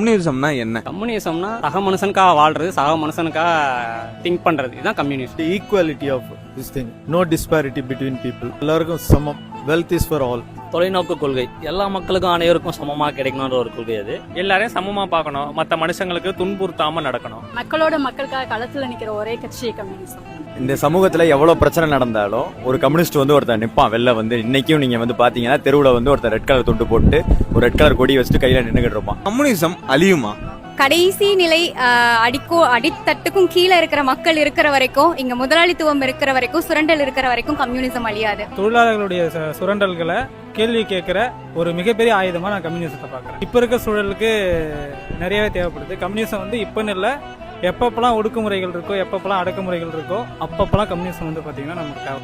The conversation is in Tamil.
கம்யூனிசம்னா என்ன? கம்யூனிசம்னா சக மனுஷனுக்காக வாழ்றது, சக மனுஷனுக்காக திங்க் பண்றது, இதுதான் communist. Equality of this thing, no disparity between people, எல்லாருக்கும் சமம், வெல்த் இஸ் ஃபார் ஆல். தொலைநோக்கு கொள்கை, எல்லா மக்களுக்கும் அனைவருக்கும் சமமா கிடைக்கணும்ன்ற ஒரு கொள்கை அது. எல்லாரையும் சமமா பார்க்கணும், மற்ற மனுஷங்களுக்கு துன்புறுத்தாம நடக்கணும். மக்களுக்காக களத்துல நிக்கிற ஒரே கட்சி கம்யூனிசம். இந்த சமூகத்துல எவ்வளவு பிரச்சனை நடந்தாலும் ஒரு கம்யூனிஸ்ட் வந்து ஒருத்தர் நிப்பான் வெளில வந்து. இன்னைக்கும் நீங்க வந்து பாத்தீங்கன்னா தெருவுல வந்து ஒருத்தர் ரெட் கலர் துண்டு போட்டு ஒரு ரெட் கலர் கொடி வச்சுட்டு கையில நின்னுகிட்டு இருப்பான். கம்யூனிசம் அழியுமா? கடைசி நிலை அடித்தட்டுக்கும் கீழே இருக்கிற மக்கள் இருக்கிற வரைக்கும், இங்க முதலாளித்துவம் இருக்கிற வரைக்கும், சுரண்டல் இருக்கிற வரைக்கும் கம்யூனிசம் அழியாது. தொழிலாளர்களுடைய சுரண்டல்களை கேள்வி கேட்கிற ஒரு மிகப்பெரிய ஆயுதமா நான் கம்யூனிசத்தை பார்க்கறேன். இப்ப இருக்க சூழலுக்கு நிறையவே தேவைப்படுது. கம்யூனிசம் வந்து இப்பன்னு இல்லை, எப்பப்பெல்லாம் ஒடுக்குமுறைகள் இருக்கோ, எப்பப்பெல்லாம் அடக்குமுறைகள் இருக்கோ, அப்பப்பெல்லாம் கம்யூனிசம் வந்து பாத்தீங்கன்னா நமக்கு தேவை.